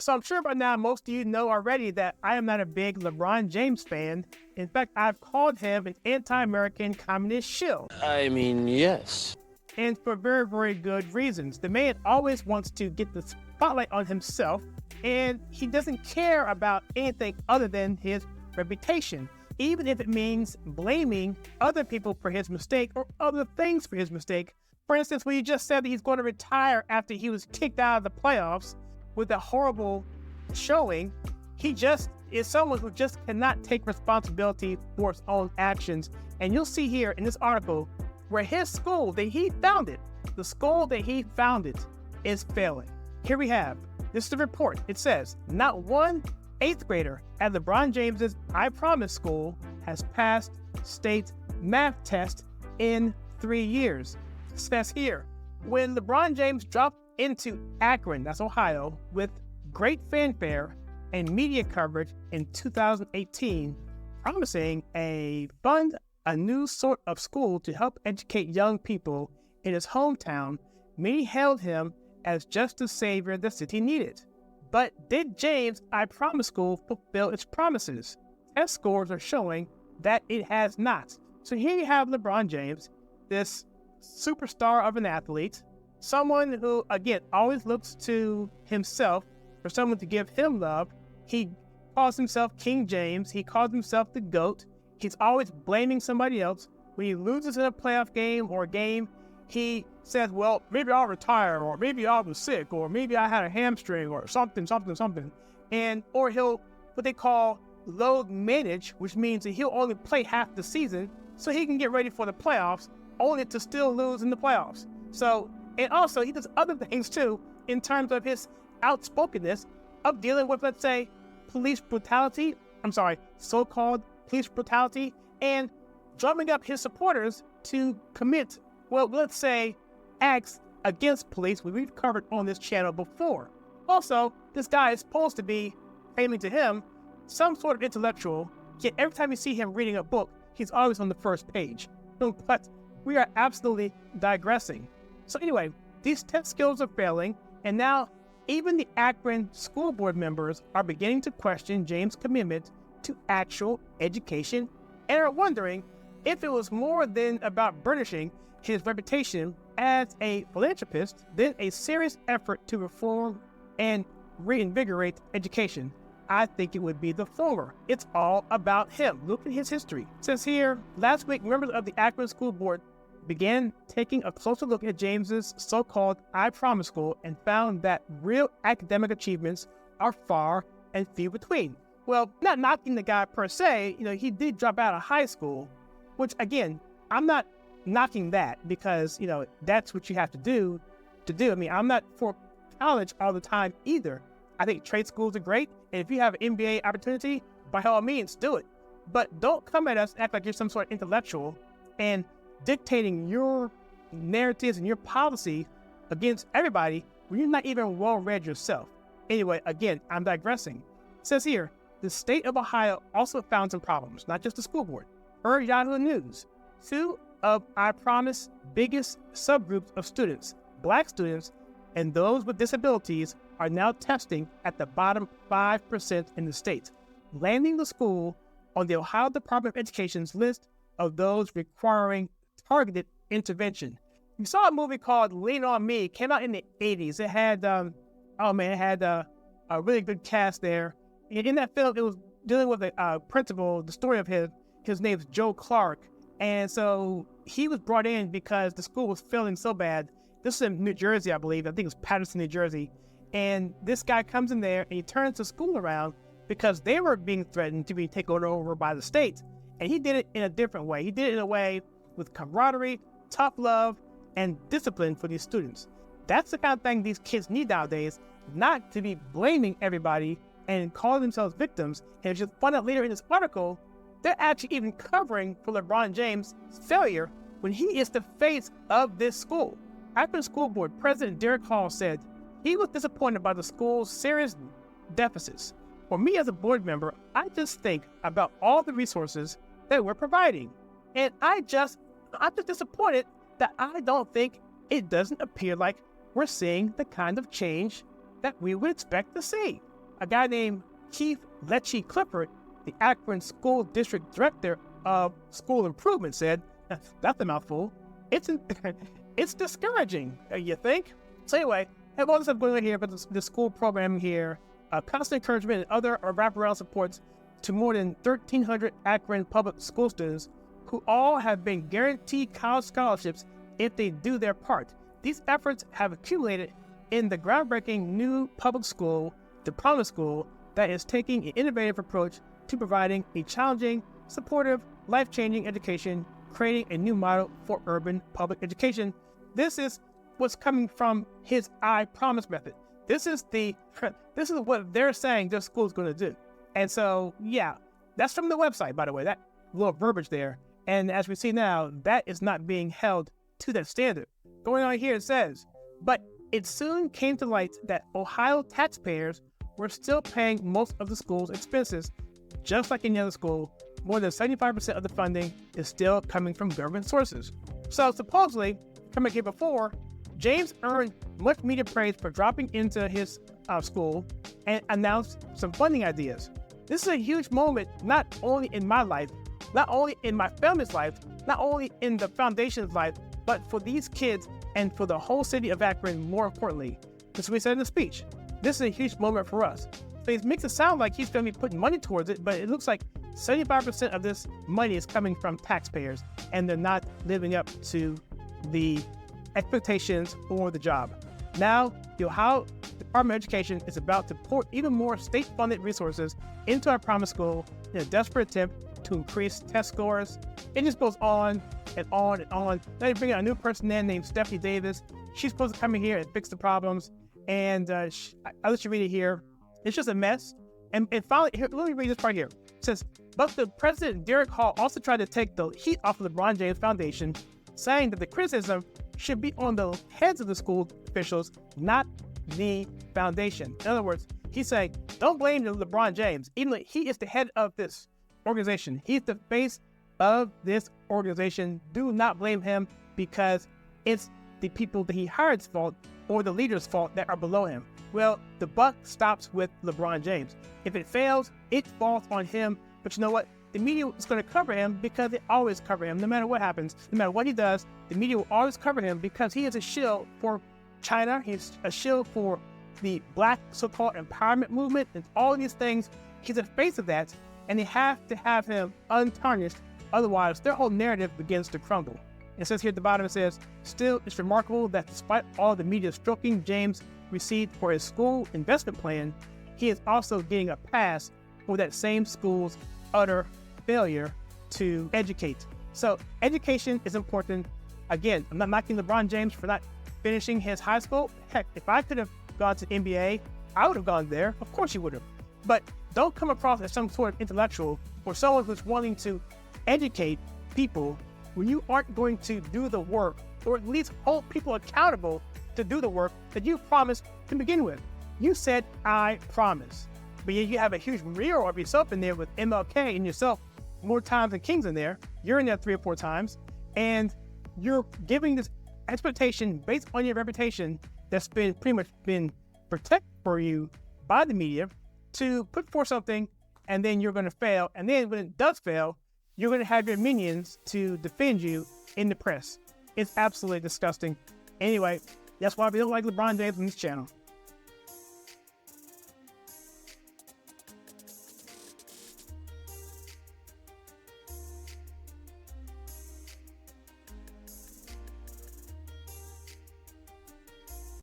So I'm sure by now most of you know already that I am not a big LeBron James fan. In fact, I've called him an anti-American communist shill. I mean, yes. And for very, very good reasons. The man always wants to get the spotlight on himself, and he doesn't care about anything other than his reputation, even if it means blaming other people for his mistake or other things for his mistake. For instance, when he just said that he's going to retire after he was kicked out of the playoffs with a horrible showing, he just is someone who just cannot take responsibility for his own actions. And you'll see here in this article where his school that he founded, the school that he founded, is failing. Here we have, this is the report. It says, not one 8th grader at LeBron James's I Promise school has passed state math test in 3 years. It says here, when LeBron James dropped into Akron, that's Ohio, with great fanfare and media coverage in 2018, promising a new sort of school to help educate young people in his hometown, many hailed him as just the savior the city needed. But did James' I Promise School fulfill its promises? Test scores are showing that it has not. So here you have LeBron James, this superstar of an athlete, someone who, again, always looks to himself for someone to give him love. He calls himself King James. He calls himself the GOAT. He's always blaming somebody else. When he loses in a playoff game or a game, he says, well, maybe I'll retire, or maybe I was sick, or maybe I had a hamstring, or something. Or he'll, what they call load manage, which means that he'll only play half the season so he can get ready for the playoffs, only to still lose in the playoffs. So, and also he does other things too, in terms of his outspokenness of dealing with, let's say, so-called police brutality, and drumming up his supporters to commit, well, let's say, acts against police, which we've covered on this channel before. Also, this guy is supposed to be, claiming to him, some sort of intellectual, yet every time you see him reading a book, he's always on the first page. But we are absolutely digressing. So anyway, these test skills are failing, and now even the Akron school board members are beginning to question James' commitment to actual education and are wondering if it was more than about burnishing his reputation as a philanthropist than a serious effort to reform and reinvigorate education. I think it would be the former. It's all about him. Look at his history. It says here, last week, members of the Akron School Board began taking a closer look at James's so-called I Promise School and found that real academic achievements are far and few between. Well, not knocking the guy per se, he did drop out of high school, which again, I'm not knocking that because, that's what you have to do. I mean, I'm not for college all the time either. I think trade schools are great, and if you have an MBA opportunity, by all means, do it. But don't come at us and act like you're some sort of intellectual and dictating your narratives and your policy against everybody when you're not even well-read yourself. Anyway, again, I'm digressing. It says here, the state of Ohio also found some problems, not just the school board. Per Yahoo News, 2 of I Promise biggest subgroups of students, Black students, and those with disabilities are now testing at the bottom 5% in the state, landing the school on the Ohio Department of Education's list of those requiring targeted intervention. You saw a movie called Lean on Me. It came out in the 80s. It had, a really good cast there. And in that film, it was dealing with a principal, the story of his name's Joe Clark. And so he was brought in because the school was failing so bad. This is in New Jersey, I believe. I think it was Patterson, New Jersey. And this guy comes in there and he turns the school around because they were being threatened to be taken over by the state. And he did it in a different way. He did it in a way with camaraderie, tough love, and discipline for these students. That's the kind of thing these kids need nowadays, not to be blaming everybody and calling themselves victims. And if you find out later in this article, they're actually even covering for LeBron James' failure when he is the face of this school. Akron School Board President Derek Hall said he was disappointed by the school's serious deficits. For me as a board member, I just think about all the resources that we're providing. And I'm just disappointed that I don't think it doesn't appear like we're seeing the kind of change that we would expect to see. a guy named Keith Lecce Clifford, the Akron School District Director of School Improvement, said, that's a mouthful, it's discouraging, you think? So anyway, I have all this stuff going on here about the school program here, constant encouragement and other wraparound supports to more than 1,300 Akron public school students who all have been guaranteed college scholarships if they do their part. These efforts have accumulated in the groundbreaking new public school, the Promise School, that is taking an innovative approach to providing a challenging, supportive, life-changing education, creating a new model for urban public education. This is what's coming from his I Promise method. This is what they're saying their school is going to do. And so, yeah, that's from the website, by the way, that little verbiage there. And as we see now, that is not being held to that standard. Going on here, it says, but it soon came to light that Ohio taxpayers were still paying most of the school's expenses. Just like any other school, more than 75% of the funding is still coming from government sources. So supposedly, coming here before, James earned much media praise for dropping into his school and announced some funding ideas. This is a huge moment, not only in my life, not only in my family's life, not only in the foundation's life, but for these kids and for the whole city of Akron, more importantly. This is what he said in the speech. This is a huge moment for us. So he makes it sound like he's going to be putting money towards it, but it looks like 75% of this money is coming from taxpayers, and they're not living up to the expectations for the job. Now, the Ohio Department of Education is about to pour even more state-funded resources into our Promise School in a desperate attempt to increase test scores. It just goes on and on and on. Now they bring in a new person in named Stephanie Davis. She's supposed to come in here and fix the problems. And I'll let you read it here. It's just a mess. And finally, here, let me read this part here. It says, but the president, Derek Hall, also tried to take the heat off of the LeBron James Foundation, saying that the criticism should be on the heads of the school officials, not the foundation. In other words, he's saying, don't blame LeBron James, even though he is the head of this organization. He's the face of this organization. Do not blame him because it's the people that he hired's fault or the leader's fault that are below him. Well, the buck stops with LeBron James. If it fails, it falls on him. But you know what? The media is going to cover him because they always cover him. No matter what happens, no matter what he does, the media will always cover him because he is a shield for China. He's a shield for the black so-called empowerment movement and all of these things. He's a face of that, and they have to have him untarnished. Otherwise, their whole narrative begins to crumble. It says here at the bottom, it says, still, it's remarkable that despite all the media stroking James received for his school investment plan, he is also getting a pass for that same school's utter failure to educate. So education is important. Again, I'm not knocking LeBron James for not finishing his high school. Heck, if I could have gone to NBA, I would have gone there. Of course you would have. But don't come across as some sort of intellectual or someone who's wanting to educate people when you aren't going to do the work, or at least hold people accountable to do the work that you promised to begin with. You said, I promise. But yet you have a huge mural of yourself in there with MLK and yourself more times than King's in there. You're in there 3 or 4 times. And you're giving this expectation based on your reputation that's been pretty much been protected for you by the media to put forth something, and then you're going to fail. And then when it does fail, you're going to have your minions to defend you in the press. It's absolutely disgusting. Anyway, that's why we don't like LeBron James on this channel.